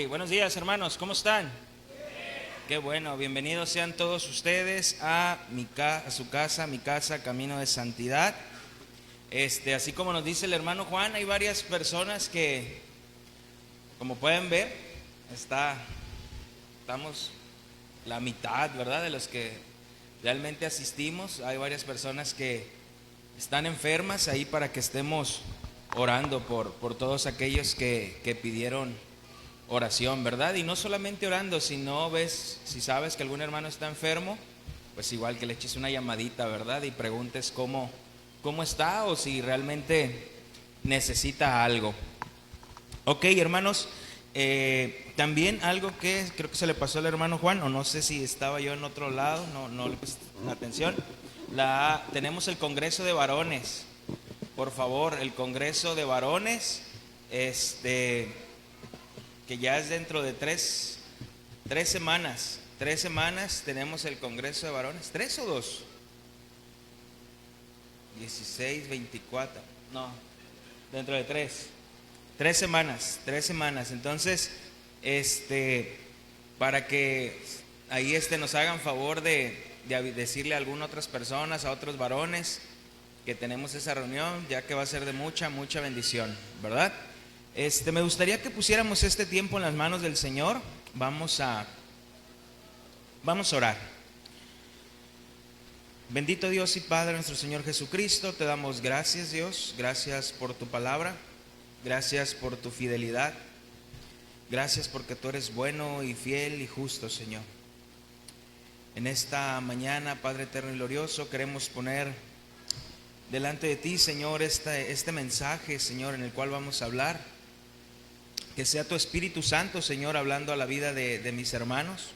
Buenos días, hermanos, ¿cómo están? Qué bueno, bienvenidos sean todos ustedes a su casa, mi casa, Camino de Santidad. Así como nos dice el hermano Juan, hay varias personas que, como pueden ver, estamos la mitad, ¿verdad?, de los que realmente asistimos. Hay varias personas que están enfermas ahí para que estemos orando por todos aquellos que pidieron oración, ¿verdad? Y no solamente orando, sino si sabes que algún hermano está enfermo, pues igual que le eches una llamadita, ¿verdad? Y preguntes cómo está o si realmente necesita algo. Ok, hermanos, también algo que creo que se le pasó al hermano Juan, o no sé si estaba yo en otro lado, no le puse atención. Tenemos el Congreso de Varones. Por favor, el Congreso de Varones, que ya es dentro de tres semanas. 3 semanas tenemos el Congreso de Varones. ¿3 o 2? 16, 24. No, dentro de 3 semanas. Entonces, para que ahí nos hagan favor de decirle a algunas otras personas, a otros varones, que tenemos esa reunión, ya que va a ser de mucha bendición, ¿verdad? Me gustaría que pusiéramos este tiempo en las manos del Señor. Vamos a orar. Bendito Dios y Padre nuestro Señor Jesucristo, te damos gracias, Dios. Gracias por tu palabra, gracias por tu fidelidad, gracias porque tú eres bueno y fiel y justo, Señor. En esta mañana, Padre eterno y glorioso, queremos poner delante de ti, Señor, este mensaje, Señor, en el cual vamos a hablar. Que sea tu Espíritu Santo, Señor, hablando a la vida de mis hermanos.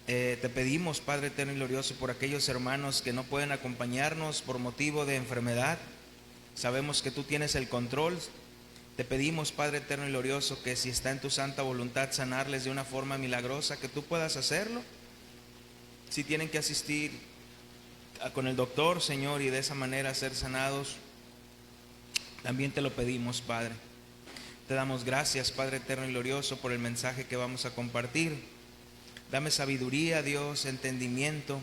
Te pedimos, Padre eterno y glorioso, por aquellos hermanos que no pueden acompañarnos por motivo de enfermedad. Sabemos que tú tienes el control. Te pedimos, Padre eterno y glorioso, que si está en tu santa voluntad sanarles de una forma milagrosa, que tú puedas hacerlo. Si tienen que asistir con el doctor, Señor, y de esa manera ser sanados, también te lo pedimos, Padre. Te damos gracias, Padre eterno y glorioso, por el mensaje que vamos a compartir. Dame sabiduría, Dios, entendimiento,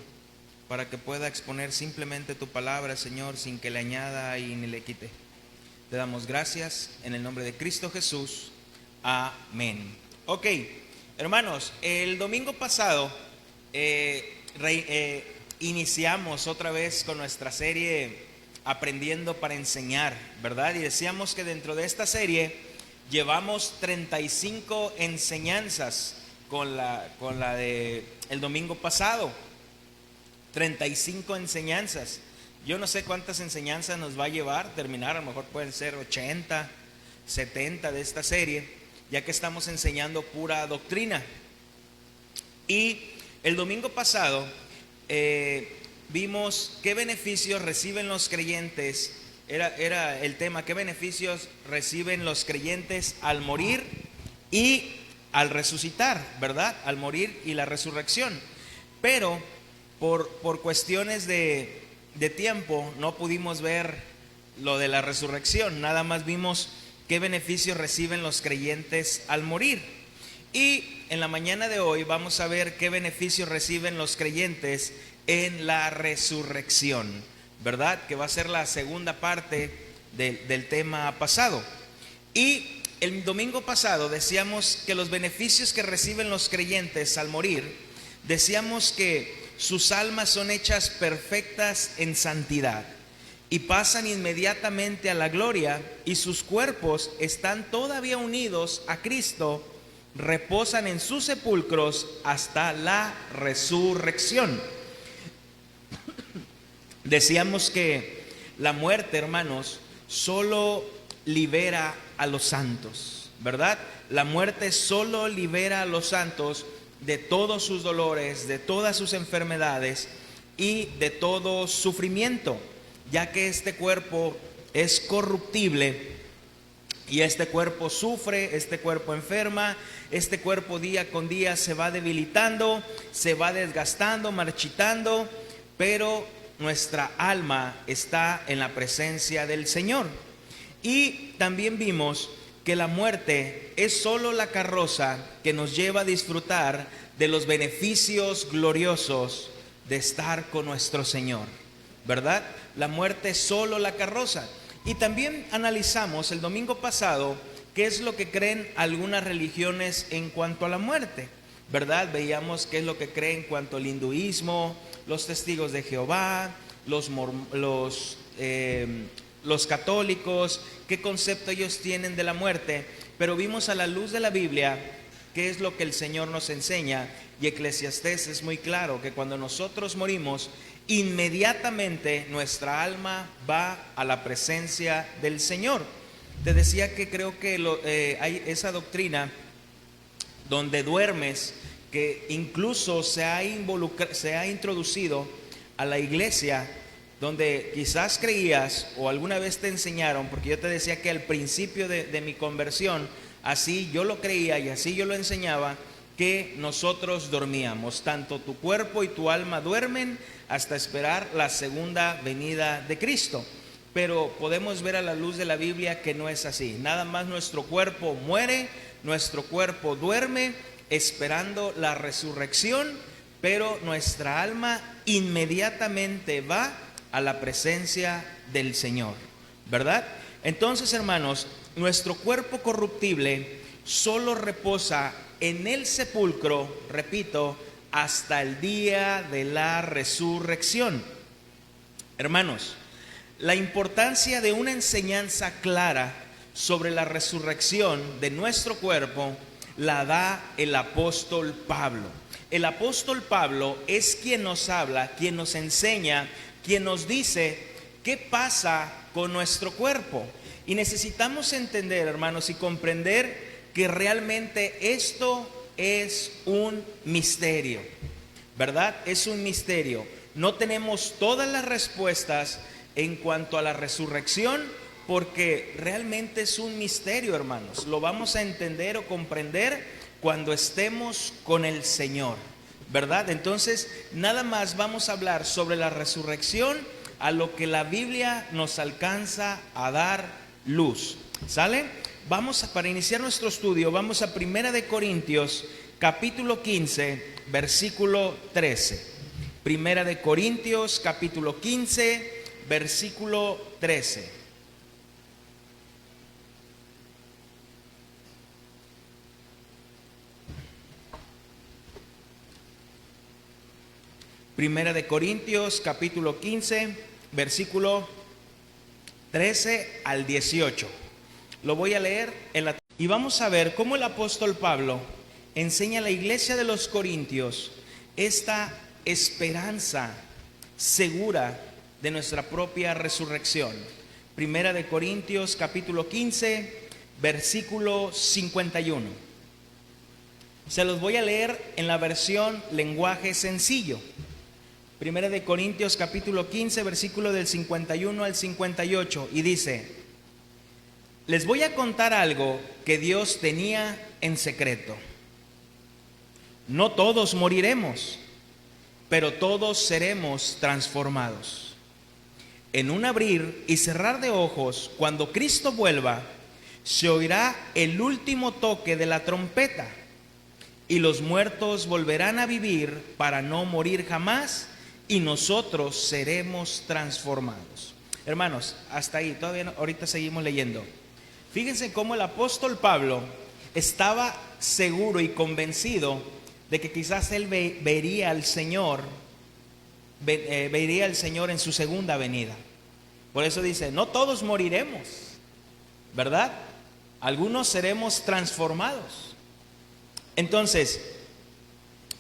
para que pueda exponer simplemente tu palabra, Señor, sin que le añada y ni le quite. Te damos gracias en el nombre de Cristo Jesús. Amén. Ok, hermanos, el domingo pasado iniciamos otra vez con nuestra serie Aprendiendo para Enseñar, ¿verdad? Y decíamos que dentro de esta serie llevamos 35 enseñanzas con la de el domingo pasado. 35 enseñanzas. Yo no sé cuántas enseñanzas nos va a llevar terminar, a lo mejor pueden ser 80, 70 de esta serie, ya que estamos enseñando pura doctrina. Y el domingo pasado vimos qué beneficios reciben los creyentes. Era el tema, ¿qué beneficios reciben los creyentes al morir y al resucitar? ¿Verdad? Al morir y la resurrección. Pero por cuestiones de tiempo no pudimos ver lo de la resurrección. Nada más vimos qué beneficios reciben los creyentes al morir. Y en la mañana de hoy vamos a ver qué beneficios reciben los creyentes en la resurrección, ¿verdad? Que va a ser la segunda parte del tema pasado. Y el domingo pasado decíamos que los beneficios que reciben los creyentes al morir, decíamos que sus almas son hechas perfectas en santidad y pasan inmediatamente a la gloria, y sus cuerpos están todavía unidos a Cristo, reposan en sus sepulcros hasta la resurrección. Decíamos que la muerte, hermanos, solo libera a los santos, ¿verdad? La muerte solo libera a los santos de todos sus dolores, de todas sus enfermedades y de todo sufrimiento, ya que este cuerpo es corruptible y este cuerpo sufre, este cuerpo enferma, este cuerpo día con día se va debilitando, se va desgastando, marchitando, pero nuestra alma está en la presencia del Señor. Y también vimos que la muerte es solo la carroza que nos lleva a disfrutar de los beneficios gloriosos de estar con nuestro Señor, ¿verdad? La muerte es solo la carroza. Y también analizamos el domingo pasado qué es lo que creen algunas religiones en cuanto a la muerte, ¿verdad? Veíamos qué es lo que creen en cuanto al hinduismo, los testigos de Jehová, los católicos, qué concepto ellos tienen de la muerte. Pero vimos a la luz de la Biblia qué es lo que el Señor nos enseña, y Eclesiastés es muy claro que cuando nosotros morimos, inmediatamente nuestra alma va a la presencia del Señor. Te decía que creo que hay esa doctrina donde duermes, que incluso se ha introducido a la iglesia, donde quizás creías o alguna vez te enseñaron, porque yo te decía que al principio de mi conversión, así yo lo creía y así yo lo enseñaba, que nosotros dormíamos, tanto tu cuerpo y tu alma duermen hasta esperar la segunda venida de Cristo. Pero podemos ver a la luz de la Biblia que no es así. Nada más nuestro cuerpo muere, nuestro cuerpo duerme esperando la resurrección, pero nuestra alma inmediatamente va a la presencia del Señor, ¿verdad? Entonces, hermanos, nuestro cuerpo corruptible solo reposa en el sepulcro, repito, hasta el día de la resurrección. Hermanos, la importancia de una enseñanza clara sobre la resurrección de nuestro cuerpo la da el apóstol Pablo. El apóstol Pablo es quien nos habla, quien nos enseña, quien nos dice qué pasa con nuestro cuerpo. Y necesitamos entender, hermanos, y comprender que realmente esto es un misterio, ¿verdad? Es un misterio. No tenemos todas las respuestas en cuanto a la resurrección, porque realmente es un misterio, hermanos. Lo vamos a entender o comprender cuando estemos con el Señor, ¿verdad? Entonces, nada más vamos a hablar sobre la resurrección a lo que la Biblia nos alcanza a dar luz, ¿sale? Para iniciar nuestro estudio, vamos a 1 de Corintios, capítulo 15, versículo 13. 1 de Corintios, capítulo 15, versículo 13. Primera de Corintios, capítulo 15, versículo 13 al 18. Lo voy a leer y vamos a ver cómo el apóstol Pablo enseña a la iglesia de los Corintios esta esperanza segura de nuestra propia resurrección. Primera de Corintios, capítulo 15, versículo 51. Se los voy a leer en la versión lenguaje sencillo. Primera de Corintios, capítulo 15, versículo del 51 al 58, y dice: les voy a contar algo que Dios tenía en secreto. No todos moriremos, pero todos seremos transformados. En un abrir y cerrar de ojos, cuando Cristo vuelva, se oirá el último toque de la trompeta, y los muertos volverán a vivir para no morir jamás, y nosotros seremos transformados. Hermanos, hasta ahí, ahorita seguimos leyendo. Fíjense cómo el apóstol Pablo estaba seguro y convencido de que quizás él vería al Señor en su segunda venida. Por eso dice, no todos moriremos, ¿verdad? Algunos seremos transformados. Entonces,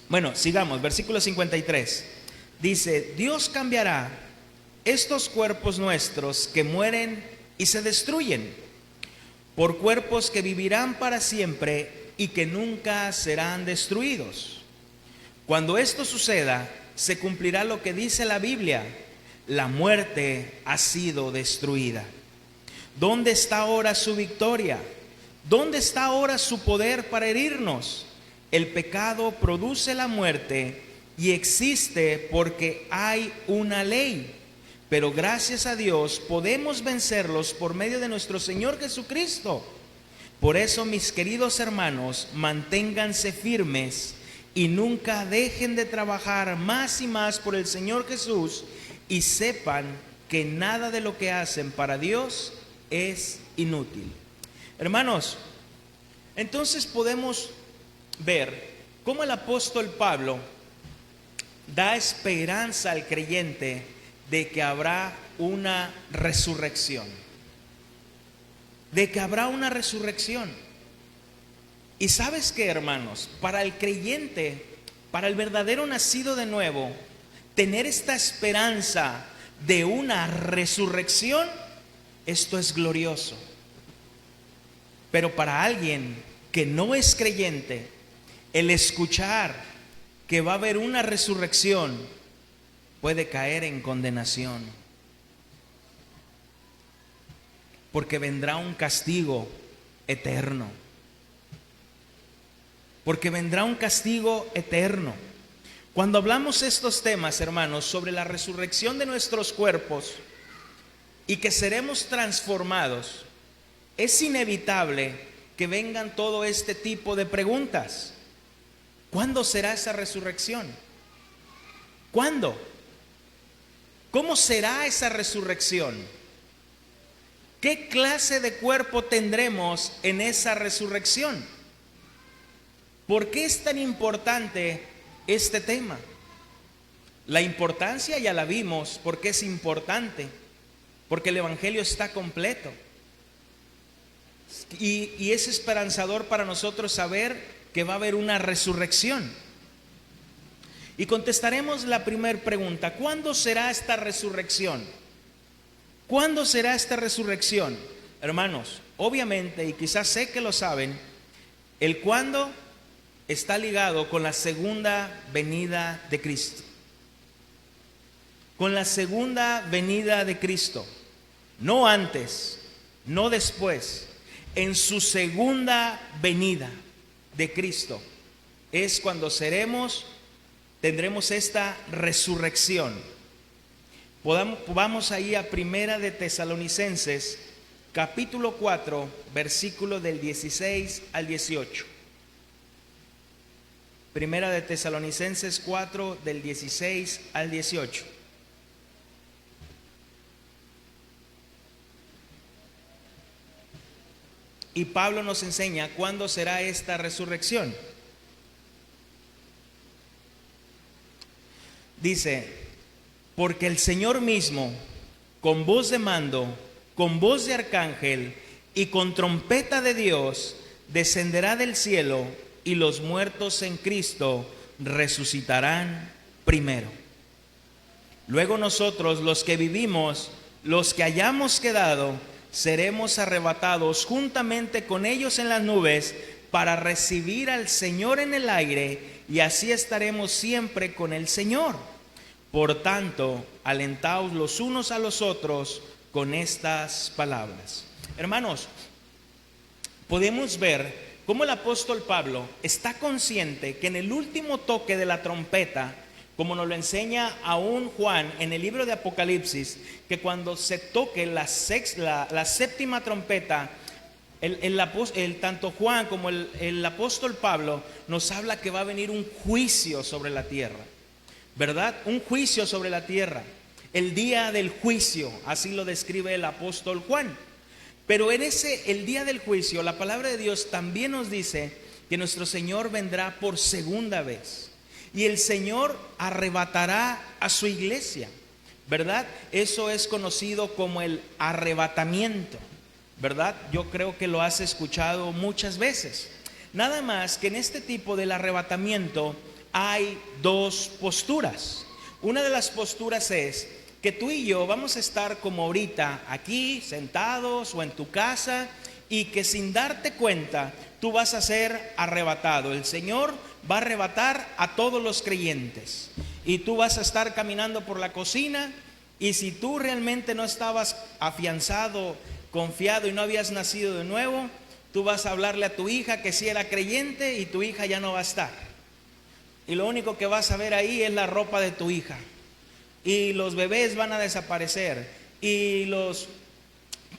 bueno, sigamos, versículo 53. Dice, Dios cambiará estos cuerpos nuestros que mueren y se destruyen por cuerpos que vivirán para siempre y que nunca serán destruidos. Cuando esto suceda, se cumplirá lo que dice la Biblia: la muerte ha sido destruida. ¿Dónde está ahora su victoria? ¿Dónde está ahora su poder para herirnos? El pecado produce la muerte y existe porque hay una ley. Pero gracias a Dios podemos vencerlos por medio de nuestro Señor Jesucristo. Por eso, mis queridos hermanos, manténganse firmes y nunca dejen de trabajar más y más por el Señor Jesús, y sepan que nada de lo que hacen para Dios es inútil. Hermanos, entonces podemos ver cómo el apóstol Pablo da esperanza al creyente de que habrá una resurrección. De que habrá una resurrección. Y sabes qué, hermanos, para el creyente, para el verdadero nacido de nuevo, tener esta esperanza de una resurrección, esto es glorioso. Pero para alguien que no es creyente, el escuchar que va a haber una resurrección puede caer en condenación, porque vendrá un castigo eterno. Porque vendrá un castigo eterno. Cuando hablamos estos temas, hermanos, sobre la resurrección de nuestros cuerpos y que seremos transformados, es inevitable que vengan todo este tipo de preguntas. ¿Cuándo será esa resurrección? ¿Cuándo? ¿Cómo será esa resurrección? ¿Qué clase de cuerpo tendremos en esa resurrección? ¿Por qué es tan importante este tema? La importancia ya la vimos. ¿Por qué es importante? Porque el Evangelio está completo. Y es esperanzador para nosotros saber que va a haber una resurrección. Y contestaremos la primera pregunta: ¿cuándo será esta resurrección? ¿Cuándo será esta resurrección? Hermanos, obviamente, y quizás sé que lo saben, el cuándo está ligado con la segunda venida de Cristo. Con la segunda venida de Cristo. No antes, no después. En su segunda venida de Cristo es cuando tendremos esta resurrección. Vamos ahí a Primera de Tesalonicenses, capítulo 4, versículo del 16 al 18. Primera de Tesalonicenses 4, del 16 al 18. Y Pablo nos enseña cuándo será esta resurrección. Dice: porque el Señor mismo, con voz de mando, con voz de arcángel y con trompeta de Dios, descenderá del cielo, y los muertos en Cristo resucitarán primero. Luego nosotros, los que vivimos, los que hayamos quedado, seremos arrebatados juntamente con ellos en las nubes para recibir al Señor en el aire, y así estaremos siempre con el Señor. Por tanto, alentaos los unos a los otros con estas palabras. Hermanos, podemos ver cómo el apóstol Pablo está consciente que en el último toque de la trompeta, como nos lo enseña aún Juan en el libro de Apocalipsis, que cuando se toque la séptima trompeta, tanto Juan como el apóstol Pablo nos habla que va a venir un juicio sobre la tierra, ¿verdad? Un juicio sobre la tierra, el día del juicio, así lo describe el apóstol Juan. Pero en el día del juicio, la palabra de Dios también nos dice que nuestro Señor vendrá por segunda vez. Y el Señor arrebatará a su iglesia, ¿verdad? Eso es conocido como el arrebatamiento, ¿verdad? Yo creo que lo has escuchado muchas veces. Nada más que en este tipo del arrebatamiento hay dos posturas. Una de las posturas es que tú y yo vamos a estar como ahorita aquí sentados o en tu casa, y que sin darte cuenta tú vas a ser arrebatado. El Señor va a arrebatar a todos los creyentes y tú vas a estar caminando por la cocina, y si tú realmente no estabas afianzado, confiado y no habías nacido de nuevo, tú vas a hablarle a tu hija que sí era creyente, y tu hija ya no va a estar, y lo único que vas a ver ahí es la ropa de tu hija. Y los bebés van a desaparecer, y los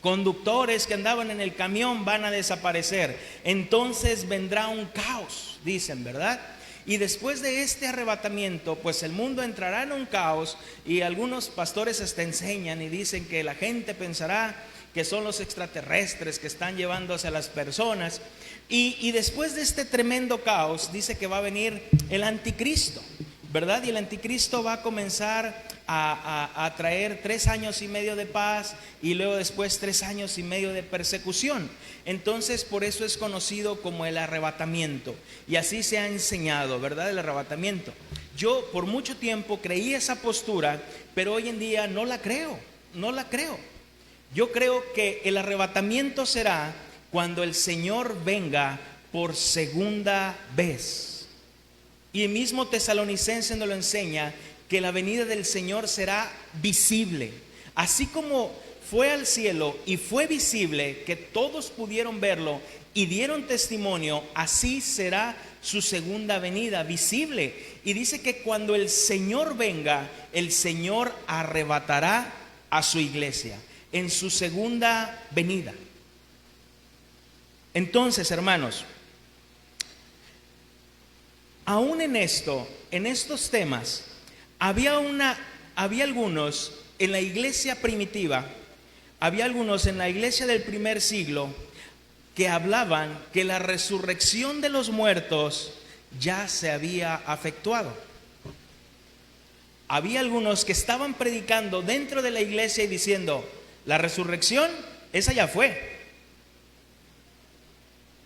conductores que andaban en el camión van a desaparecer. Entonces vendrá un caos, dicen, ¿verdad? Y después de este arrebatamiento, pues el mundo entrará en un caos, y algunos pastores hasta enseñan y dicen que la gente pensará que son los extraterrestres que están llevándose a las personas. Y después de este tremendo caos, dice que va a venir el anticristo, ¿verdad? Y el anticristo va a comenzar a traer 3 años y medio de paz, y luego después 3 años y medio de persecución. Entonces por eso es conocido como el arrebatamiento, y así se ha enseñado, ¿verdad? El arrebatamiento. Yo por mucho tiempo creí esa postura, pero hoy en día no la creo. Yo creo que el arrebatamiento será cuando el Señor venga por segunda vez. Y el mismo Tesalonicenses nos lo enseña, que la venida del Señor será visible. Así como fue al cielo y fue visible, que todos pudieron verlo y dieron testimonio, así será su segunda venida, visible. Y dice que cuando el Señor venga, el Señor arrebatará a su iglesia en su segunda venida. Entonces, hermanos, aún en estos temas, había algunos en la iglesia primitiva, había algunos en la iglesia del primer siglo que hablaban que la resurrección de los muertos ya se había efectuado. Había algunos que estaban predicando dentro de la iglesia y diciendo: la resurrección, esa ya fue,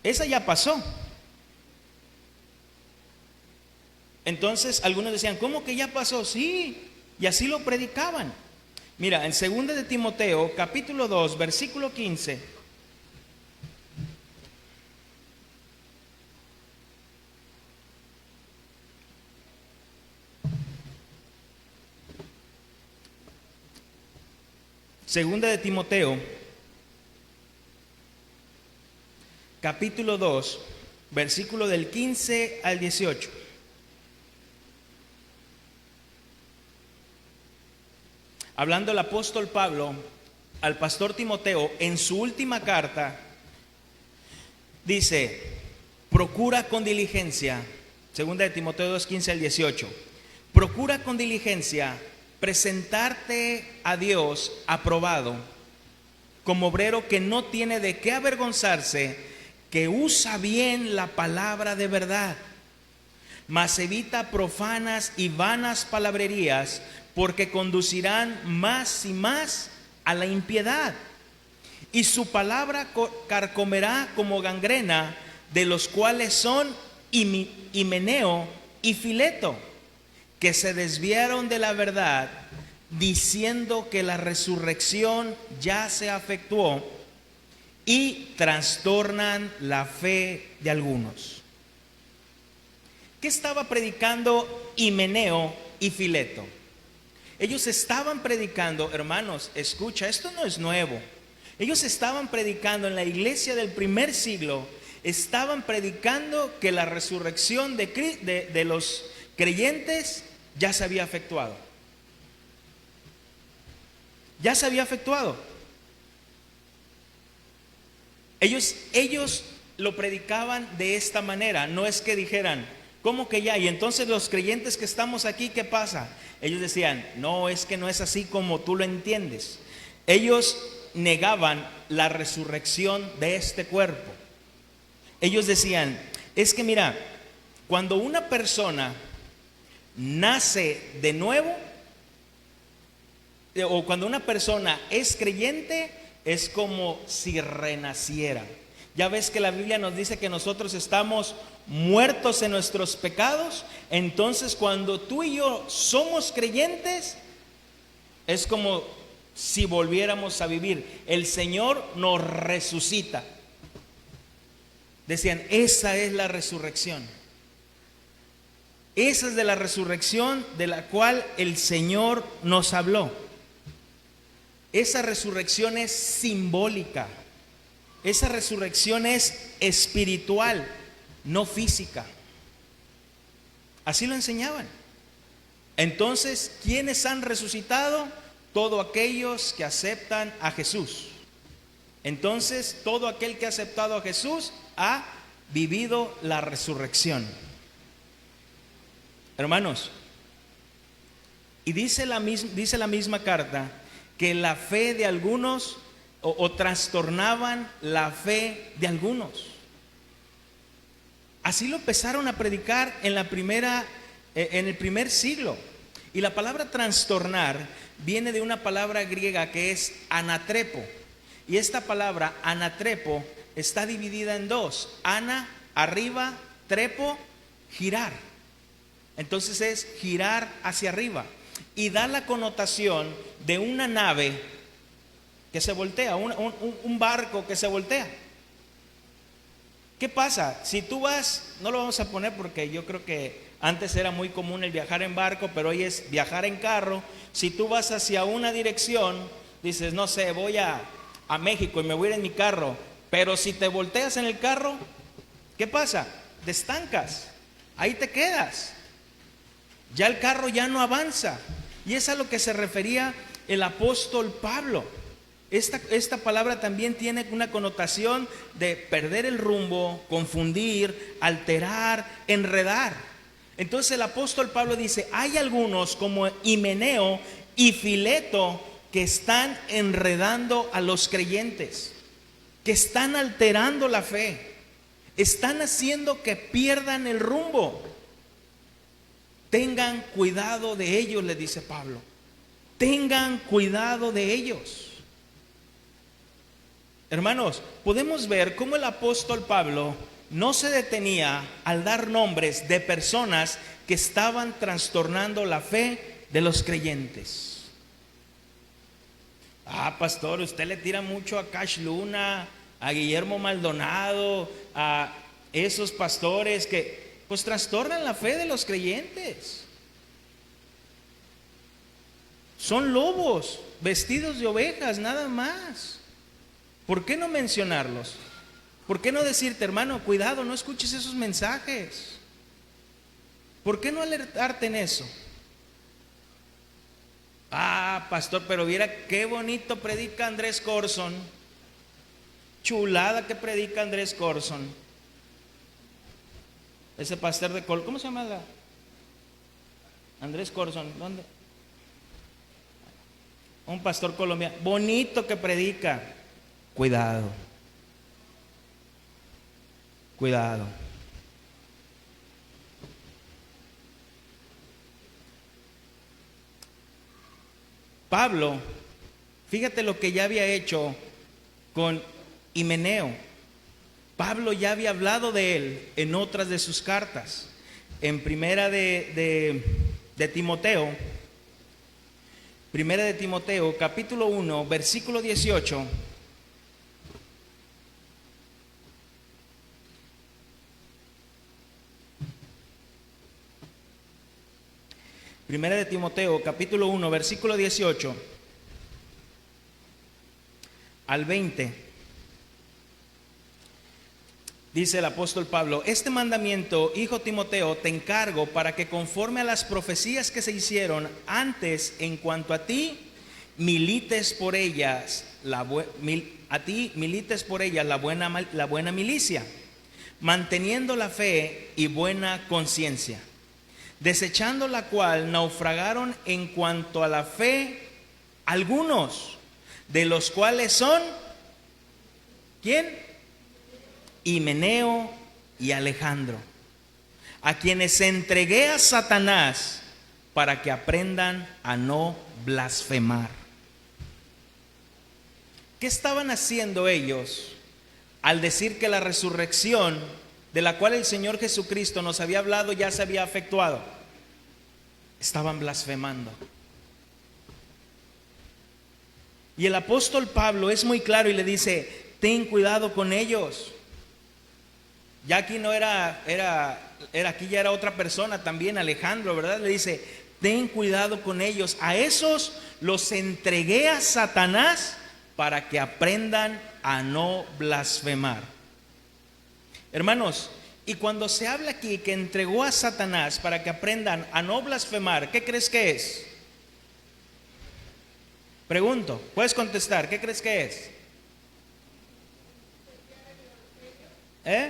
esa ya pasó. Entonces algunos decían: ¿cómo que ya pasó? Sí, y así lo predicaban. Mira, en 2 de Timoteo, capítulo 2, versículo 15. Segunda de Timoteo, capítulo 2, versículo del 15 al 18. Hablando el apóstol Pablo al pastor Timoteo en su última carta, dice: procura con diligencia, segunda de Timoteo 2, 15 al 18, procura con diligencia presentarte a Dios aprobado, como obrero que no tiene de qué avergonzarse, que usa bien la palabra de verdad, mas evita profanas y vanas palabrerías, porque conducirán más y más a la impiedad, y su palabra carcomerá como gangrena, de los cuales son Himeneo y Fileto, que se desviaron de la verdad, diciendo que la resurrección ya se efectuó, y trastornan la fe de algunos. ¿Qué estaba predicando Himeneo y Fileto? Ellos estaban predicando, hermanos, escucha, esto no es nuevo. Ellos estaban predicando en la iglesia del primer siglo, estaban predicando que la resurrección de los creyentes ya se había efectuado. Ya se había efectuado. Ellos lo predicaban de esta manera. No es que dijeran: ¿cómo que ya? Y entonces los creyentes que estamos aquí, ¿qué pasa? Ellos decían: no, es que no es así como tú lo entiendes. Ellos negaban la resurrección de este cuerpo. Ellos decían: es que mira, cuando una persona nace de nuevo, o cuando una persona es creyente, es como si renaciera. Ya ves que la Biblia nos dice que nosotros estamos muertos en nuestros pecados. Entonces cuando tú y yo somos creyentes, es como si volviéramos a vivir. El Señor nos resucita. Decían: esa es la resurrección. Esa es de la resurrección de la cual el Señor nos habló. Esa resurrección es simbólica. Esa resurrección es espiritual, no física. Así lo enseñaban. Entonces, ¿quiénes han resucitado? Todos aquellos que aceptan a Jesús. Entonces, todo aquel que ha aceptado a Jesús ha vivido la resurrección. Hermanos, y dice la misma carta que la fe de algunos o trastornaban la fe de algunos. Así lo empezaron a predicar en el primer siglo. Y la palabra trastornar viene de una palabra griega que es anatrepo. Y esta palabra anatrepo está dividida en dos: ana, arriba; trepo, girar. Entonces es girar hacia arriba, y da la connotación de una nave que se voltea, un barco que se voltea. ¿Qué pasa? Si tú vas, no lo vamos a poner porque yo creo que antes era muy común el viajar en barco, pero hoy es viajar en carro. Si tú vas hacia una dirección, dices, no sé, voy a México y me voy a ir en mi carro, pero si te volteas en el carro, ¿qué pasa? Te estancas, ahí te quedas. Ya el carro ya no avanza. Y es a lo que se refería el apóstol Pablo. Esta palabra también tiene una connotación de perder el rumbo, confundir, alterar, enredar. Entonces el apóstol Pablo dice, hay algunos como Himeneo y Fileto que están enredando a los creyentes, que están alterando la fe, están haciendo que pierdan el rumbo. Tengan cuidado de ellos, le dice Pablo. Tengan cuidado de ellos. Hermanos, podemos ver cómo el apóstol Pablo no se detenía al dar nombres de personas que estaban trastornando la fe de los creyentes. Pastor, usted le tira mucho a Cash Luna, a Guillermo Maldonado, a esos pastores que pues trastornan la fe de los creyentes. Son lobos vestidos de ovejas, nada más. ¿Por qué no mencionarlos? ¿Por qué no decirte, hermano, cuidado, no escuches esos mensajes? ¿Por qué no alertarte en eso? Pastor, pero viera qué bonito predica Andrés Corson. Chulada que predica Andrés Corson. Ese pastor de ¿cómo se llama? Andrés Corson, ¿dónde? Un pastor colombiano, bonito que predica. Cuidado. Cuidado. Pablo, fíjate lo que ya había hecho con Himeneo. Pablo ya había hablado de él en otras de sus cartas. En primera de Timoteo, capítulo 1, versículo 18. Primera de Timoteo, capítulo 1, versículo 18 al 20. Dice el apóstol Pablo: este mandamiento, hijo Timoteo, te encargo para que conforme a las profecías que se hicieron antes en cuanto a ti, milites por ellas la buena milicia, manteniendo la fe y buena conciencia, desechando la cual naufragaron en cuanto a la fe algunos, de los cuales son, ¿quién? Himeneo y Alejandro, a quienes entregué a Satanás para que aprendan a no blasfemar. ¿Qué estaban haciendo ellos al decir que la resurrección de la cual el Señor Jesucristo nos había hablado ya se había efectuado? Estaban blasfemando. Y el apóstol Pablo es muy claro y le dice: ten cuidado con ellos. Ya aquí no aquí ya era otra persona también, Alejandro, ¿verdad? Le dice: ten cuidado con ellos. A esos los entregué a Satanás para que aprendan a no blasfemar. Hermanos, y cuando se habla aquí que entregó a Satanás para que aprendan a no blasfemar, ¿qué crees que es? Pregunto, puedes contestar, ¿qué crees que es? ¿Eh?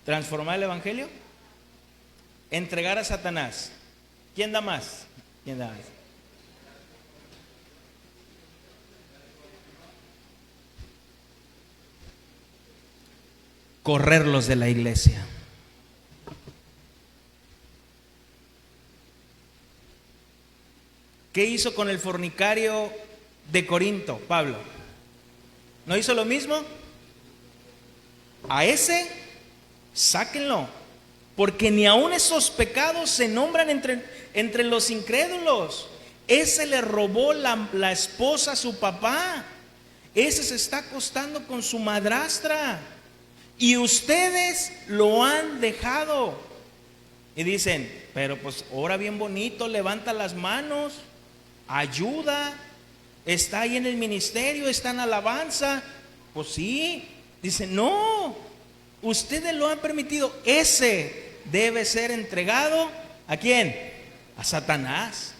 ¿Transformar el evangelio? Entregar a Satanás. ¿Quién da más? ¿Quién da más? Correrlos de la iglesia. ¿Qué hizo con el fornicario de Corinto, Pablo? ¿No hizo lo mismo? A ese, sáquenlo, porque ni aun esos pecados se nombran entre los incrédulos. Ese le robó la esposa a su papá. Ese se está acostando con su madrastra. Y ustedes lo han dejado. Y dicen, pero pues ora bien bonito, levanta las manos, ayuda, está ahí en el ministerio, está en alabanza. Pues sí. Dicen, no, ustedes lo han permitido. Ese debe ser entregado ¿a quién? A Satanás,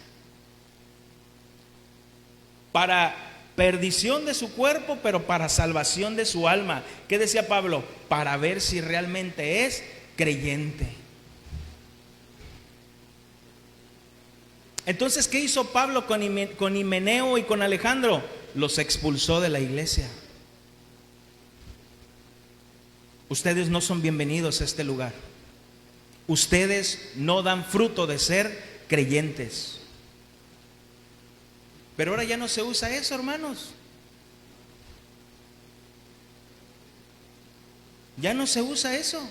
para perdición de su cuerpo, pero para salvación de su alma. ¿Qué decía Pablo? Para ver si realmente es creyente. Entonces, ¿qué hizo Pablo con Himeneo y con Alejandro? Los expulsó de la iglesia. Ustedes no son bienvenidos a este lugar. Ustedes no dan fruto de ser creyentes. Pero ahora ya no se usa eso, hermanos. Ya no se usa eso.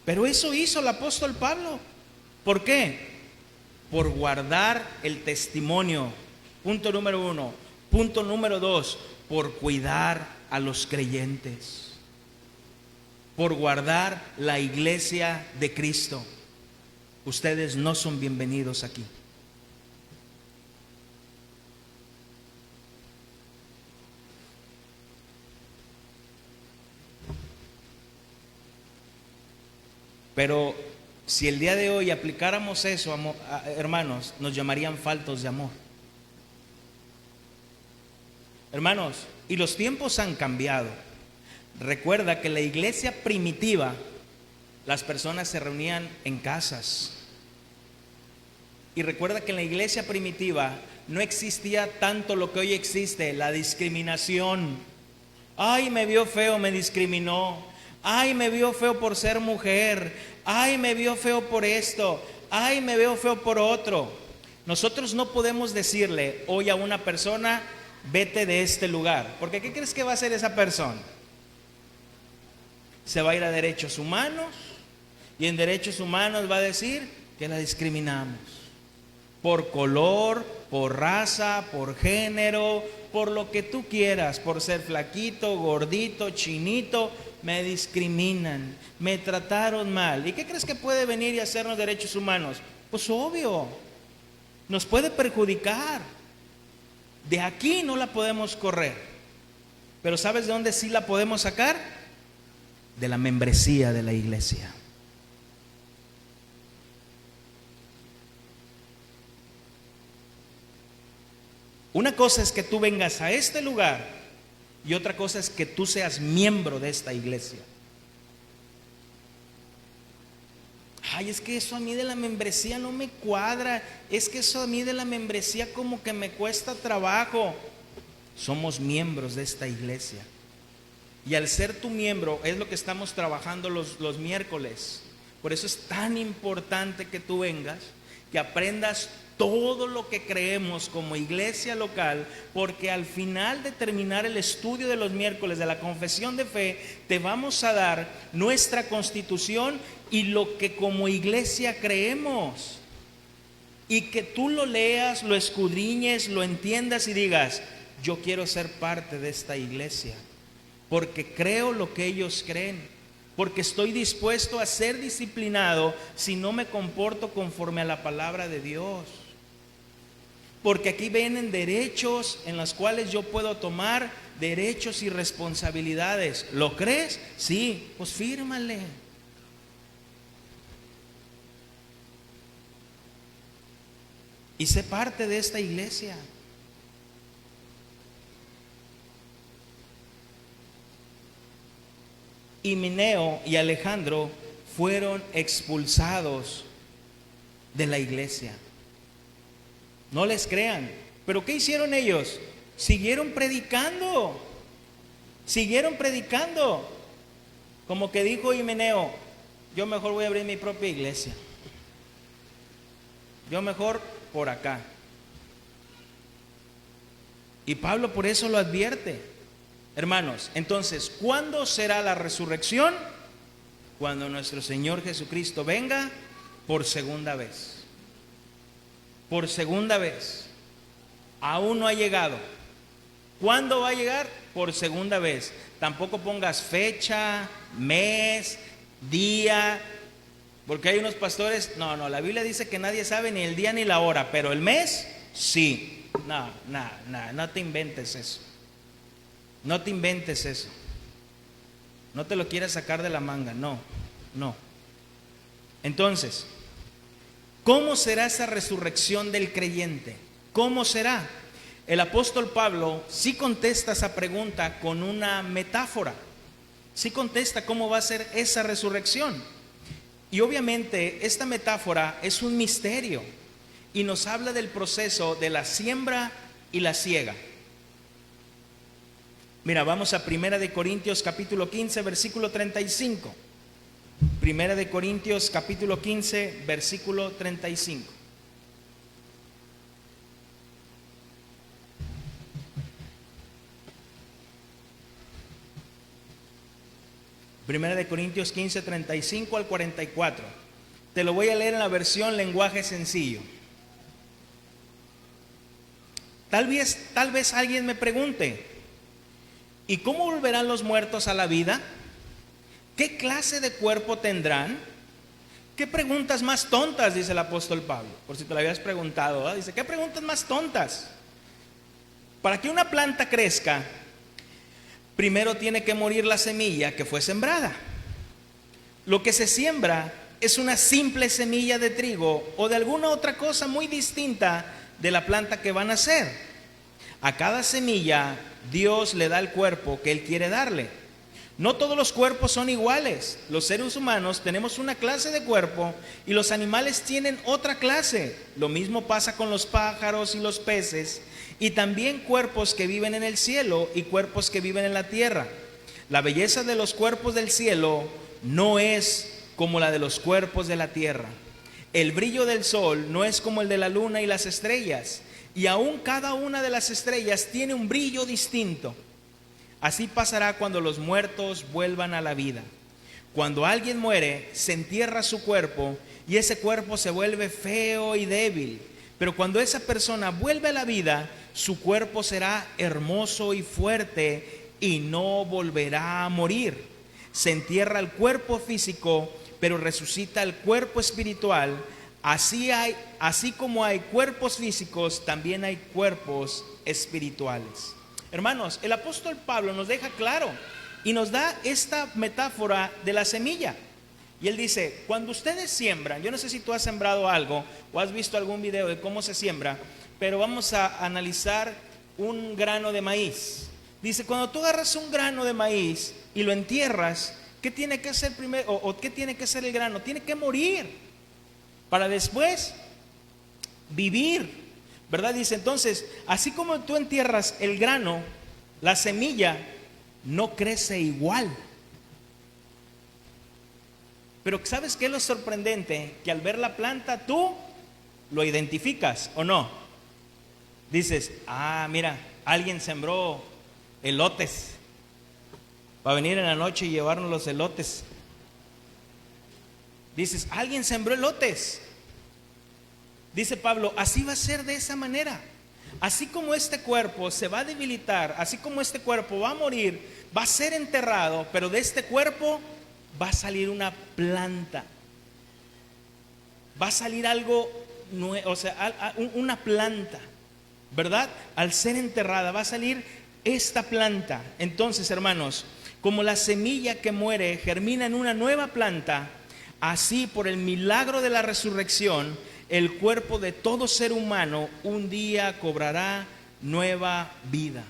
Pero eso hizo el apóstol Pablo. ¿Por qué? Por guardar el testimonio. Punto número 1. Punto número 2. Por cuidar a los creyentes. Por guardar la iglesia de Cristo. Ustedes no son bienvenidos aquí. Pero si el día de hoy aplicáramos eso, hermanos, nos llamarían faltos de amor. Hermanos, y los tiempos han cambiado. Recuerda que la iglesia primitiva, las personas se reunían en casas. Y recuerda que en la iglesia primitiva no existía tanto lo que hoy existe, la discriminación. Ay, me vio feo, me discriminó. Ay, me vio feo por ser mujer. Ay, me vio feo por esto. Ay, me veo feo por otro. Nosotros no podemos decirle hoy a una persona, vete de este lugar. Porque ¿qué crees que va a hacer esa persona? Se va a ir a derechos humanos. Y en derechos humanos va a decir que la discriminamos. Por color, por raza, por género, por lo que tú quieras, por ser flaquito, gordito, chinito, me discriminan, me trataron mal. ¿Y qué crees que puede venir y hacernos derechos humanos? Pues obvio, nos puede perjudicar. De aquí no la podemos correr. Pero ¿sabes de dónde sí la podemos sacar? De la membresía de la iglesia. Una cosa es que tú vengas a este lugar y otra cosa es que tú seas miembro de esta iglesia. Ay, es que eso a mí de la membresía no me cuadra. Es que eso a mí de la membresía como que me cuesta trabajo. Somos miembros de esta iglesia. Y al ser tu miembro es lo que estamos trabajando los miércoles. Por eso es tan importante que tú vengas, que aprendas todo lo que creemos como iglesia local, porque al final de terminar el estudio de los miércoles de la confesión de fe, te vamos a dar nuestra constitución y lo que como iglesia creemos. Y que tú lo leas, lo escudriñes, lo entiendas y digas, yo quiero ser parte de esta iglesia, porque creo lo que ellos creen. Porque estoy dispuesto a ser disciplinado si no me comporto conforme a la palabra de Dios. Porque aquí vienen derechos en los cuales yo puedo tomar derechos y responsabilidades. ¿Lo crees? Sí, pues fírmale. Y sé parte de esta iglesia. Himeneo y Alejandro fueron expulsados de la iglesia. No les crean. ¿Pero qué hicieron ellos? Siguieron predicando. Siguieron predicando. Como que dijo Himeneo, yo mejor voy a abrir mi propia iglesia. Yo mejor por acá. Y Pablo por eso lo advierte. Hermanos, entonces, ¿cuándo será la resurrección? Cuando nuestro Señor Jesucristo venga por segunda vez. Por segunda vez. Aún no ha llegado. ¿Cuándo va a llegar? Por segunda vez. Tampoco pongas fecha, mes, día, porque hay unos pastores, no, la Biblia dice que nadie sabe ni el día ni la hora, pero el mes, sí. No te inventes eso. No te inventes eso. No te lo quieras sacar de la manga, no. Entonces, ¿cómo será esa resurrección del creyente? ¿Cómo será? El apóstol Pablo sí contesta esa pregunta con una metáfora. Sí contesta cómo va a ser esa resurrección. Y obviamente esta metáfora es un misterio y nos habla del proceso de la siembra y la siega. Mira, vamos a 1 de Corintios capítulo 15, versículo 35. 1 de Corintios capítulo 15, versículo 35. Primera de Corintios 15, 35 al 44. Te lo voy a leer en la versión lenguaje sencillo. Tal vez alguien me pregunte, ¿y cómo volverán los muertos a la vida? ¿Qué clase de cuerpo tendrán? ¿Qué preguntas más tontas? Dice el apóstol Pablo. Por si te lo habías preguntado, ¿verdad? Dice, ¿qué preguntas más tontas? Para que una planta crezca, primero tiene que morir la semilla que fue sembrada. Lo que se siembra es una simple semilla de trigo o de alguna otra cosa muy distinta de la planta que van a nacer. A cada semilla Dios le da el cuerpo que Él quiere darle. No todos los cuerpos son iguales. Los seres humanos tenemos una clase de cuerpo y los animales tienen otra clase. Lo mismo pasa con los pájaros y los peces, y también cuerpos que viven en el cielo y cuerpos que viven en la tierra. La belleza de los cuerpos del cielo no es como la de los cuerpos de la tierra. El brillo del sol no es como el de la luna y las estrellas, y aún cada una de las estrellas tiene un brillo distinto. Así pasará cuando los muertos vuelvan a la vida. Cuando alguien muere, se entierra su cuerpo y ese cuerpo se vuelve feo y débil. Pero cuando esa persona vuelve a la vida, su cuerpo será hermoso y fuerte y no volverá a morir. Se entierra el cuerpo físico, pero resucita el cuerpo espiritual. Así como hay cuerpos físicos, también hay cuerpos espirituales. Hermanos, el apóstol Pablo nos deja claro y nos da esta metáfora de la semilla. Y él dice, cuando ustedes siembran, yo no sé si tú has sembrado algo o has visto algún video de cómo se siembra, pero vamos a analizar un grano de maíz. Dice, cuando tú agarras un grano de maíz y lo entierras, ¿qué tiene que hacer primero? ¿O qué tiene que hacer el grano? Tiene que morir para después vivir, ¿verdad? Dice, entonces, así como tú entierras el grano, la semilla no crece igual. Pero ¿sabes qué es lo sorprendente? Que al ver la planta tú lo identificas, ¿o no? Dices, mira, alguien sembró elotes. Va a venir en la noche y llevarnos los elotes. Dices, alguien sembró elotes. Dice Pablo, así va a ser de esa manera. Así como este cuerpo se va a debilitar, así como este cuerpo va a morir, va a ser enterrado, pero de este cuerpo va a salir una planta. Va a salir algo nuevo, o sea, una planta, ¿verdad? Al ser enterrada va a salir esta planta. Entonces, hermanos, como la semilla que muere germina en una nueva planta, así por el milagro de la resurrección, el cuerpo de todo ser humano un día cobrará nueva vida.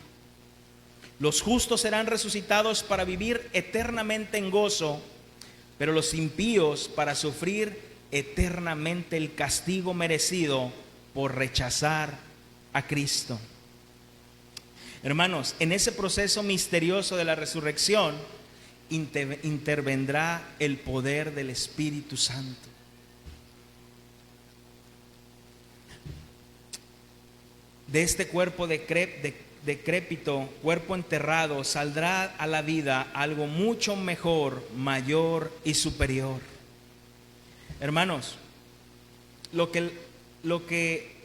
Los justos serán resucitados para vivir eternamente en gozo, pero los impíos para sufrir eternamente el castigo merecido por rechazar a Cristo. Hermanos, en ese proceso misterioso de la resurrección intervendrá el poder del Espíritu Santo. De este cuerpo decrépito, cuerpo enterrado, saldrá a la vida algo mucho mejor, mayor y superior. Hermanos, lo que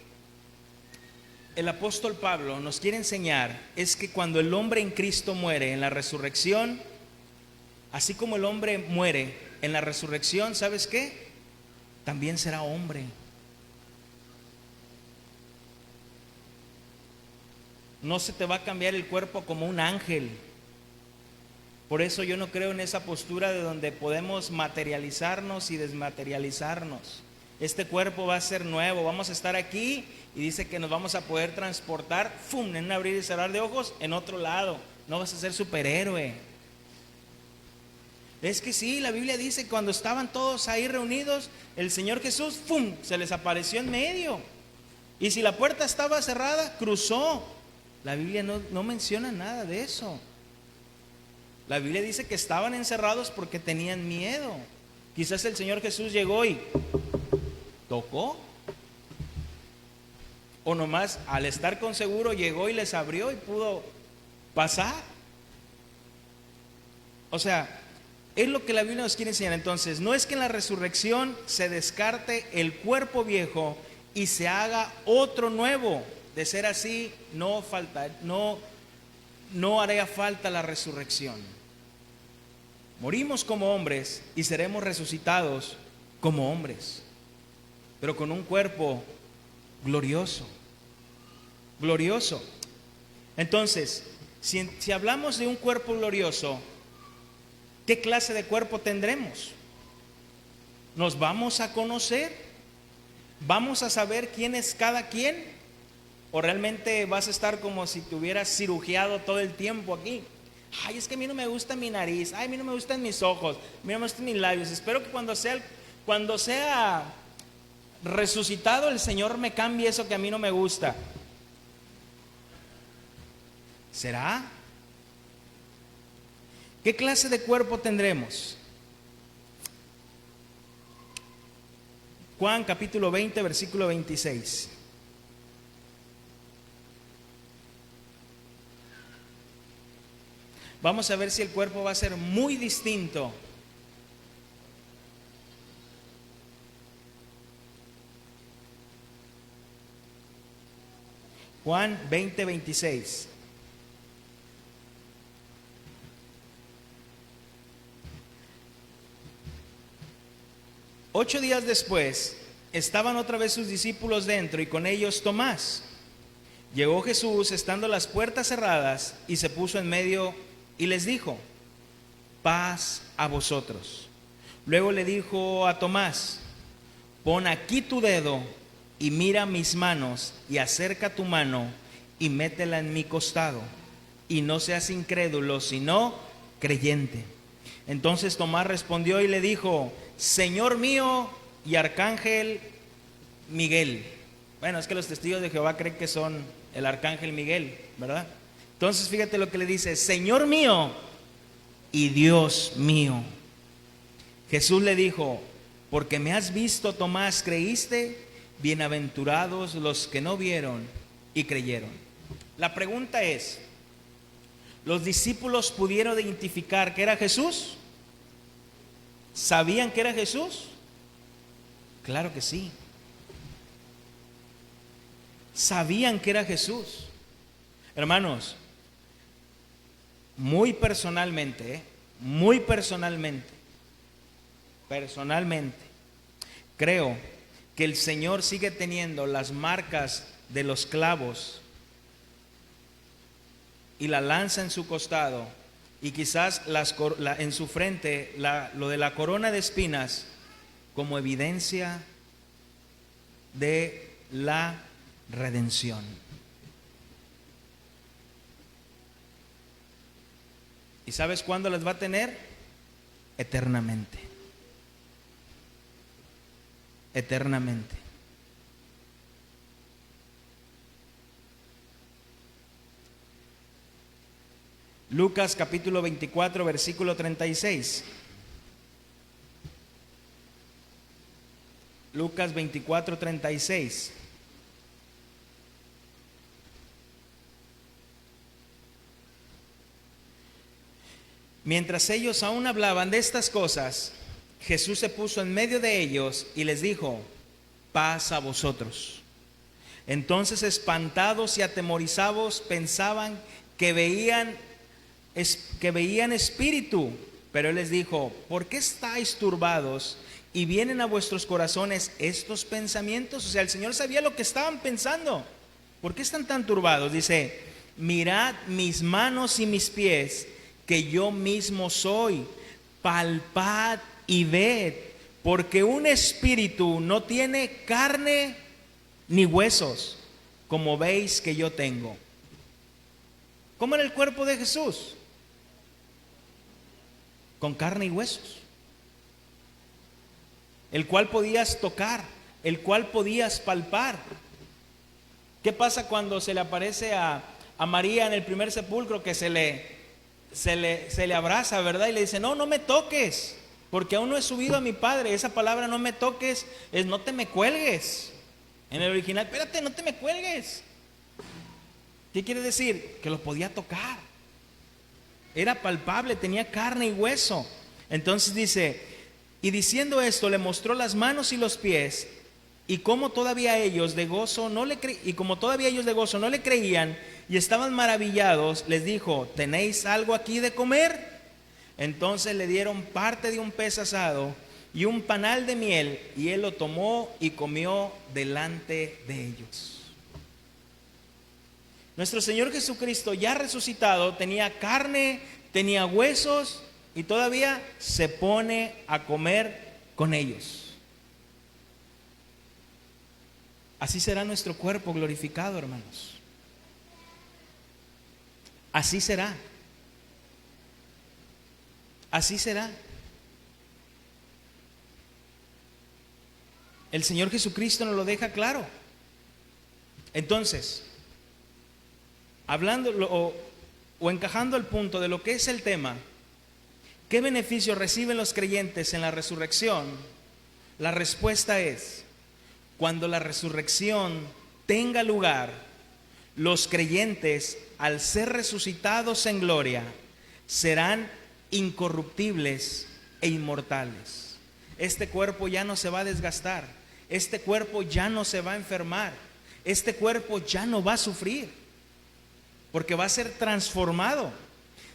el apóstol Pablo nos quiere enseñar es que cuando el hombre en Cristo muere en la resurrección, así como el hombre muere en la resurrección, ¿sabes qué? También será hombre. No se te va a cambiar el cuerpo como un ángel. Por eso yo no creo en esa postura de donde podemos materializarnos y desmaterializarnos. Este cuerpo va a ser nuevo, vamos a estar aquí y dice que nos vamos a poder transportar, ¡fum!, en un abrir y cerrar de ojos, en otro lado. No vas a ser superhéroe. Es que sí, la Biblia dice que cuando estaban todos ahí reunidos, el Señor Jesús, ¡fum!, se les apareció en medio. Y si la puerta estaba cerrada, cruzó. La Biblia no menciona nada de eso. La Biblia dice que estaban encerrados porque tenían miedo. Quizás el Señor Jesús llegó y tocó. O nomás al estar con seguro llegó y les abrió y pudo pasar. O sea, es lo que la Biblia nos quiere enseñar. Entonces, no es que en la resurrección se descarte el cuerpo viejo y se haga otro nuevo. De ser así, no haría falta la resurrección. Morimos como hombres y seremos resucitados como hombres, pero con un cuerpo glorioso. Glorioso. Entonces, si hablamos de un cuerpo glorioso, ¿qué clase de cuerpo tendremos? ¿Nos vamos a conocer? ¿Vamos a saber quién es cada quien? ¿O realmente vas a estar como si te hubieras cirugiado todo el tiempo aquí? Ay, es que a mí no me gusta mi nariz, ay, a mí no me gustan mis ojos, a mí no me gustan mis labios. Espero que cuando sea resucitado el Señor me cambie eso que a mí no me gusta. ¿Será? ¿Qué clase de cuerpo tendremos? Juan capítulo 20, versículo 26. Vamos a ver si el cuerpo va a ser muy distinto. Juan 20, 26. Ocho días después, estaban otra vez sus discípulos dentro y con ellos Tomás. Llegó Jesús estando las puertas cerradas y se puso en medio y les dijo: paz a vosotros. Luego le dijo a Tomás: pon aquí tu dedo y mira mis manos, y acerca tu mano y métela en mi costado, y no seas incrédulo, sino creyente. Entonces Tomás respondió y le dijo: Señor mío y arcángel Miguel. Bueno, es que los testigos de Jehová creen que son el arcángel Miguel, ¿verdad? Entonces fíjate lo que le dice: Señor mío y Dios mío. Jesús le dijo: porque me has visto, Tomás, creíste. Bienaventurados los que no vieron y creyeron. La pregunta es: ¿los discípulos pudieron identificar que era Jesús? ¿Sabían que era Jesús? Claro que sí. Sabían que era Jesús. Hermanos, muy personalmente, creo que el Señor sigue teniendo las marcas de los clavos y la lanza en su costado, y quizás en su frente lo de la corona de espinas, como evidencia de la redención. ¿Y sabes cuándo las va a tener? Eternamente. Eternamente. Lucas capítulo 24, versículo 36. Lucas 24, 36. Mientras ellos aún hablaban de estas cosas, Jesús se puso en medio de ellos y les dijo: paz a vosotros. Entonces, espantados y atemorizados, pensaban que veían espíritu. Pero él les dijo: ¿por qué estáis turbados y vienen a vuestros corazones estos pensamientos? O sea, el Señor sabía lo que estaban pensando. ¿Por qué están tan turbados? Dice: mirad mis manos y mis pies, que yo mismo soy. Palpad y ved, porque un espíritu no tiene carne ni huesos, como veis que yo tengo. ¿Cómo era el cuerpo de Jesús? Con carne y huesos, el cual podías tocar, el cual podías palpar. ¿Qué pasa cuando se le aparece a María en el primer sepulcro? Que se le abraza, ¿verdad? Y le dice: no me toques, porque aún no he subido a mi Padre. Esa palabra "no me toques" es "no te me cuelgues". En el original, espérate, no te me cuelgues. ¿Qué quiere decir? Que lo podía tocar. Era palpable, tenía carne y hueso. Entonces dice: y diciendo esto, le mostró las manos y los pies. Y como todavía ellos de gozo no le creían y estaban maravillados, les dijo: ¿tenéis algo aquí de comer? Entonces le dieron parte de un pez asado y un panal de miel, y él lo tomó y comió delante de ellos. Nuestro Señor Jesucristo, ya resucitado, tenía carne, tenía huesos, y todavía se pone a comer con ellos. Así será nuestro cuerpo glorificado, hermanos. Así será. Así será. El Señor Jesucristo nos lo deja claro. Entonces, hablando o encajando al punto de lo que es el tema, ¿qué beneficio reciben los creyentes en la resurrección? La respuesta es: cuando la resurrección tenga lugar, los creyentes, al ser resucitados en gloria, serán incorruptibles e inmortales. Este cuerpo ya no se va a desgastar, este cuerpo ya no se va a enfermar, este cuerpo ya no va a sufrir, porque va a ser transformado.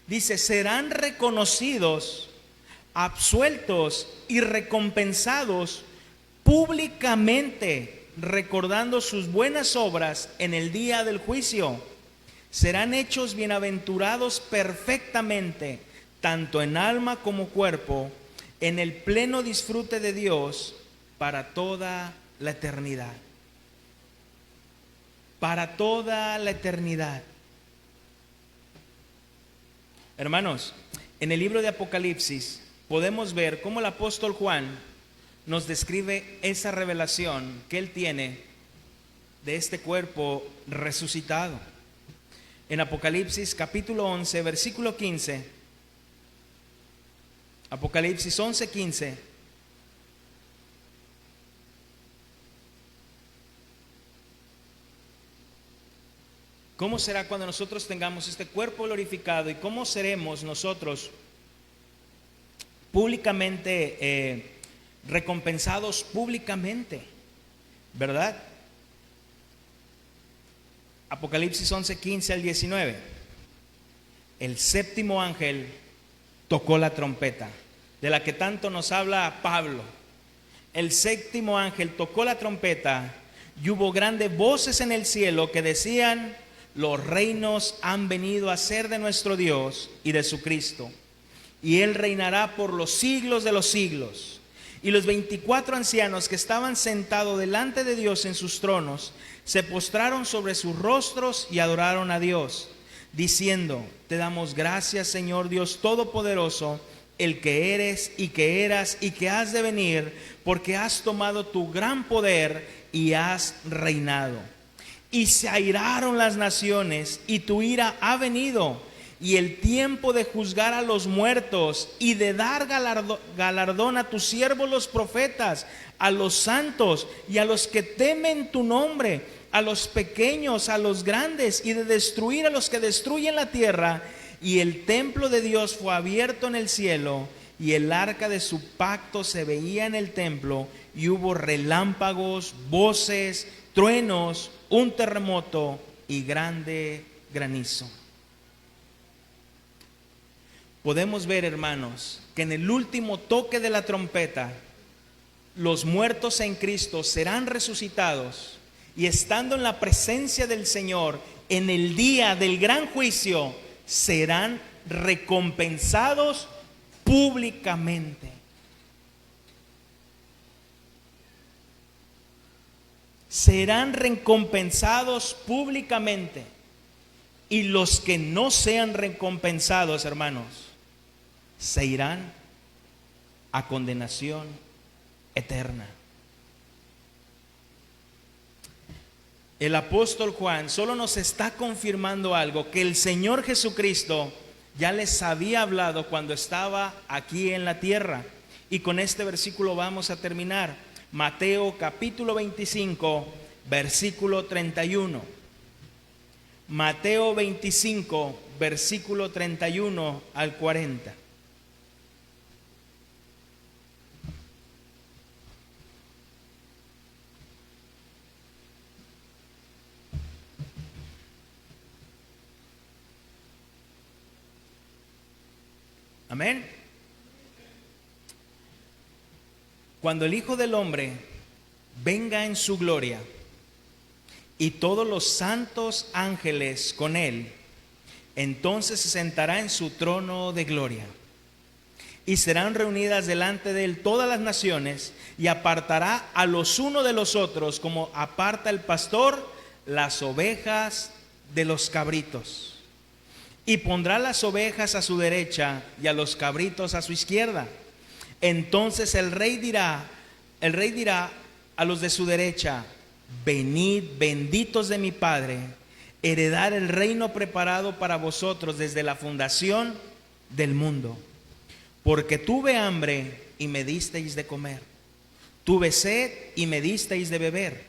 Dice: serán reconocidos, absueltos y recompensados públicamente, recordando sus buenas obras en el día del juicio. Serán hechos bienaventurados perfectamente, tanto en alma como cuerpo, en el pleno disfrute de Dios para toda la eternidad. Para toda la eternidad. Hermanos, en el libro de Apocalipsis podemos ver cómo el apóstol Juan nos describe esa revelación que él tiene de este cuerpo resucitado. En Apocalipsis capítulo 11, versículo 15. Apocalipsis 11, 15. ¿Cómo será cuando nosotros tengamos este cuerpo glorificado? ¿Y cómo seremos nosotros públicamente recompensados públicamente? ¿Verdad? Apocalipsis 11, 15 al 19. El séptimo ángel tocó la trompeta, de la que tanto nos habla Pablo. El séptimo ángel tocó la trompeta y hubo grandes voces en el cielo que decían: los reinos han venido a ser de nuestro Dios y de su Cristo, y Él reinará por los siglos de los siglos. Y los 24 ancianos que estaban sentados delante de Dios en sus tronos se postraron sobre sus rostros y adoraron a Dios, diciendo: te damos gracias, Señor Dios Todopoderoso, el que eres y que eras y que has de venir, porque has tomado tu gran poder y has reinado. Y se airaron las naciones, y tu ira ha venido, y el tiempo de juzgar a los muertos y de dar galardón a tus siervos los profetas, a los santos y a los que temen tu nombre, a los pequeños, a los grandes, y de destruir a los que destruyen la tierra. Y el templo de Dios fue abierto en el cielo, y el arca de su pacto se veía en el templo, y hubo relámpagos, voces, truenos, un terremoto y grande granizo. Podemos ver, hermanos, que en el último toque de la trompeta, los muertos en Cristo serán resucitados, y estando en la presencia del Señor en el día del gran juicio, serán recompensados públicamente. Serán recompensados públicamente. Y los que no sean recompensados, hermanos, se irán a condenación eterna. El apóstol Juan solo nos está confirmando algo que el Señor Jesucristo ya les había hablado cuando estaba aquí en la tierra. Y con este versículo vamos a terminar. Mateo capítulo 25, versículo 31. Mateo 25, versículo 31 al 40. Amén. Cuando el Hijo del Hombre venga en su gloria y todos los santos ángeles con él, entonces se sentará en su trono de gloria, y serán reunidas delante de él todas las naciones, y apartará a los unos de los otros, como aparta el pastor las ovejas de los cabritos. Y pondrá las ovejas a su derecha y a los cabritos a su izquierda. Entonces el rey dirá a los de su derecha: venid, benditos de mi Padre, heredad el reino preparado para vosotros desde la fundación del mundo. Porque tuve hambre y me disteis de comer, tuve sed y me disteis de beber,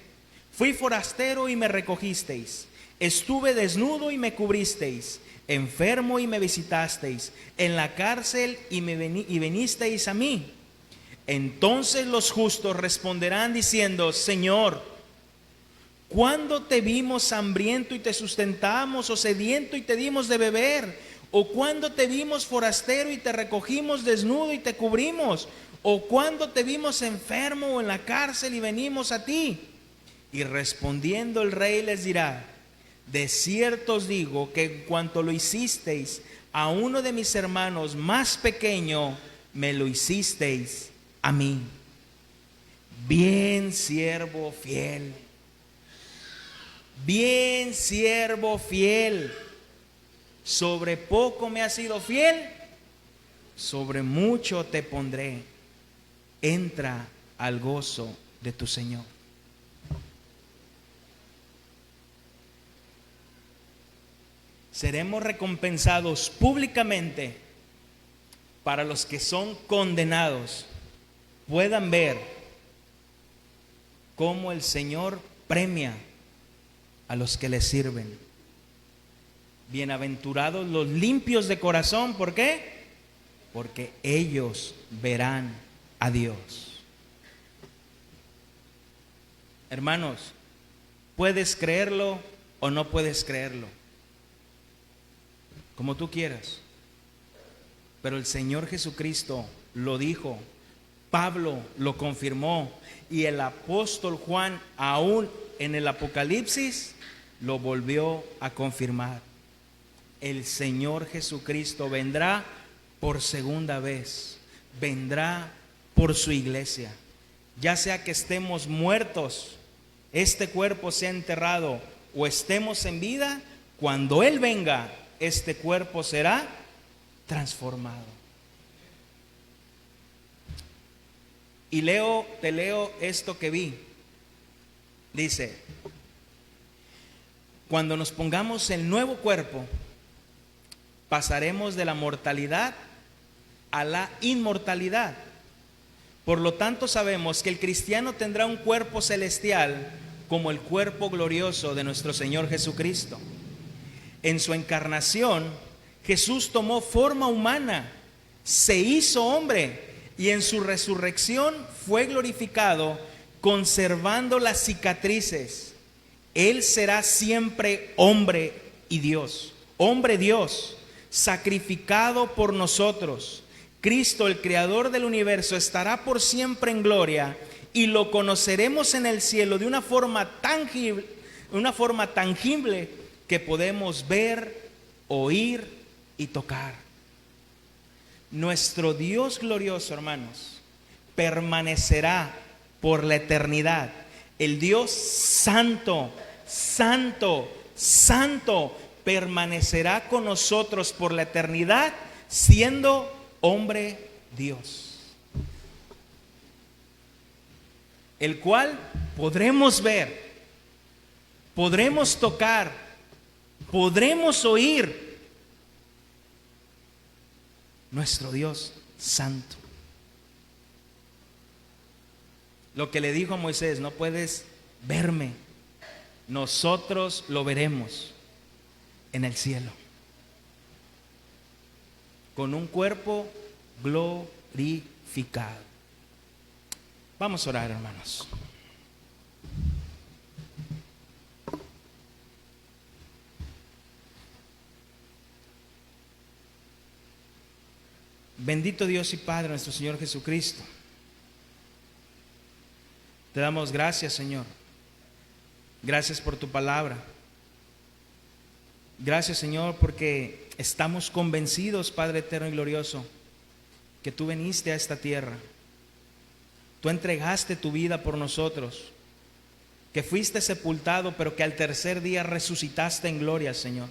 fui forastero y me recogisteis, estuve desnudo y me cubristeis, enfermo y me visitasteis, en la cárcel y vinisteis a mí. Entonces los justos responderán diciendo: Señor, ¿cuándo te vimos hambriento y te sustentamos, o sediento y te dimos de beber? ¿O cuándo te vimos forastero y te recogimos, desnudo y te cubrimos? ¿O cuándo te vimos enfermo o en la cárcel y venimos a ti? Y respondiendo el rey les dirá: de cierto os digo que en cuanto lo hicisteis a uno de mis hermanos más pequeño, me lo hicisteis a mí. Bien, siervo fiel. Bien, siervo fiel. Sobre poco me has sido fiel, sobre mucho te pondré. Entra al gozo de tu Señor. Seremos recompensados públicamente para los que son condenados puedan ver cómo el Señor premia a los que le sirven. Bienaventurados los limpios de corazón. ¿Por qué? Porque ellos verán a Dios. Hermanos, puedes creerlo o no puedes creerlo, como tú quieras, pero el Señor Jesucristo lo dijo, Pablo lo confirmó, y el apóstol Juan aún en el Apocalipsis lo volvió a confirmar. El Señor Jesucristo vendrá por segunda vez, vendrá por su iglesia, ya sea que estemos muertos, este cuerpo sea enterrado, o estemos en vida. Cuando Él venga, este cuerpo será transformado. Y te leo esto que vi. Dice: cuando nos pongamos el nuevo cuerpo, pasaremos de la mortalidad a la inmortalidad. Por lo tanto, sabemos que el cristiano tendrá un cuerpo celestial como el cuerpo glorioso de nuestro Señor Jesucristo. En su encarnación, Jesús tomó forma humana, se hizo hombre, y en su resurrección fue glorificado, conservando las cicatrices. Él será siempre hombre y Dios, hombre Dios, sacrificado por nosotros. Cristo, el creador del universo, estará por siempre en gloria, y lo conoceremos en el cielo de una forma tangible, que podemos ver, oír y tocar. Nuestro Dios glorioso, hermanos, permanecerá por la eternidad. El Dios santo, santo, santo, permanecerá con nosotros por la eternidad, siendo hombre Dios, el cual podremos ver, podremos tocar, podremos oír. Nuestro Dios santo. Lo que le dijo a Moisés: no puedes verme, nosotros lo veremos en el cielo, con un cuerpo glorificado. Vamos a orar, hermanos. Bendito Dios y Padre nuestro Señor Jesucristo, te damos gracias, Señor. Gracias por tu palabra. Gracias, Señor, porque estamos convencidos, Padre eterno y glorioso, que tú viniste a esta tierra. Tú entregaste tu vida por nosotros, que fuiste sepultado, pero que al tercer día resucitaste en gloria, Señor.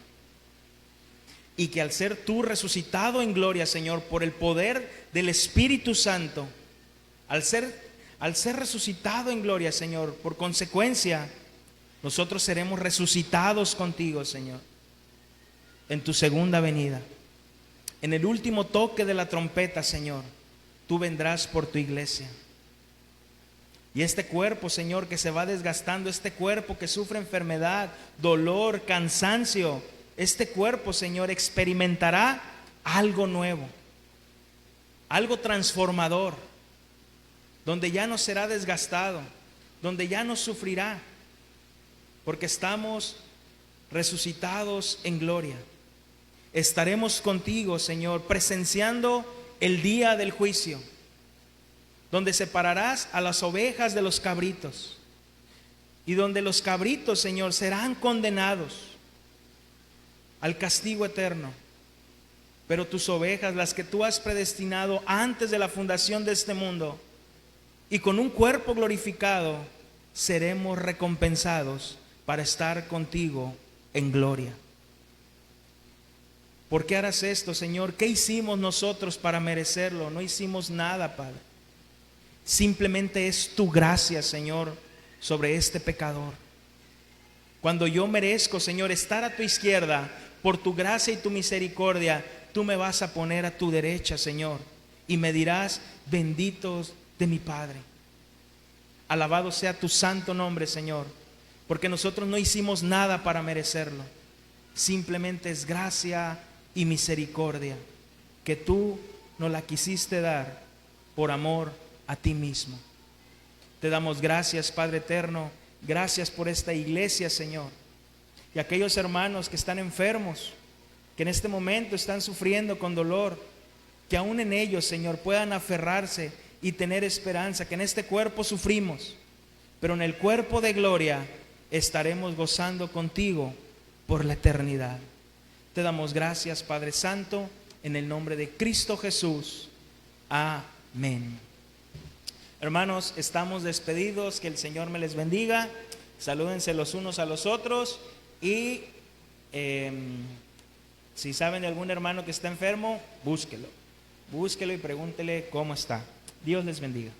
Y que al ser tú resucitado en gloria, Señor, por el poder del Espíritu Santo, al ser resucitado en gloria, Señor, por consecuencia, nosotros seremos resucitados contigo, Señor, en tu segunda venida. En el último toque de la trompeta, Señor, tú vendrás por tu iglesia. Y este cuerpo, Señor, que se va desgastando, este cuerpo que sufre enfermedad, dolor, cansancio, este cuerpo, Señor, experimentará algo nuevo, algo transformador, donde ya no será desgastado, donde ya no sufrirá, porque estamos resucitados en gloria. Estaremos contigo, Señor, presenciando el día del juicio, donde separarás a las ovejas de los cabritos, y donde los cabritos, Señor, serán condenados al castigo eterno, pero tus ovejas, las que tú has predestinado antes de la fundación de este mundo, y con un cuerpo glorificado, seremos recompensados para estar contigo en gloria. ¿Por qué harás esto, Señor? ¿Qué hicimos nosotros para merecerlo? No hicimos nada, Padre. Simplemente es tu gracia, Señor, sobre este pecador. Cuando yo merezco, Señor, estar a tu izquierda, por tu gracia y tu misericordia, tú me vas a poner a tu derecha, Señor, y me dirás: benditos de mi Padre. Alabado sea tu santo nombre, Señor, porque nosotros no hicimos nada para merecerlo. Simplemente es gracia y misericordia que tú nos la quisiste dar por amor a ti mismo. Te damos gracias, Padre eterno. Gracias por esta iglesia, Señor, y aquellos hermanos que están enfermos, que en este momento están sufriendo con dolor, que aún en ellos, Señor, puedan aferrarse y tener esperanza, que en este cuerpo sufrimos, pero en el cuerpo de gloria estaremos gozando contigo por la eternidad. Te damos gracias, Padre Santo, en el nombre de Cristo Jesús. Amén. Hermanos, estamos despedidos, que el Señor me les bendiga. Salúdense los unos a los otros y Si saben de algún hermano que está enfermo, búsquelo y pregúntele cómo está. Dios les bendiga.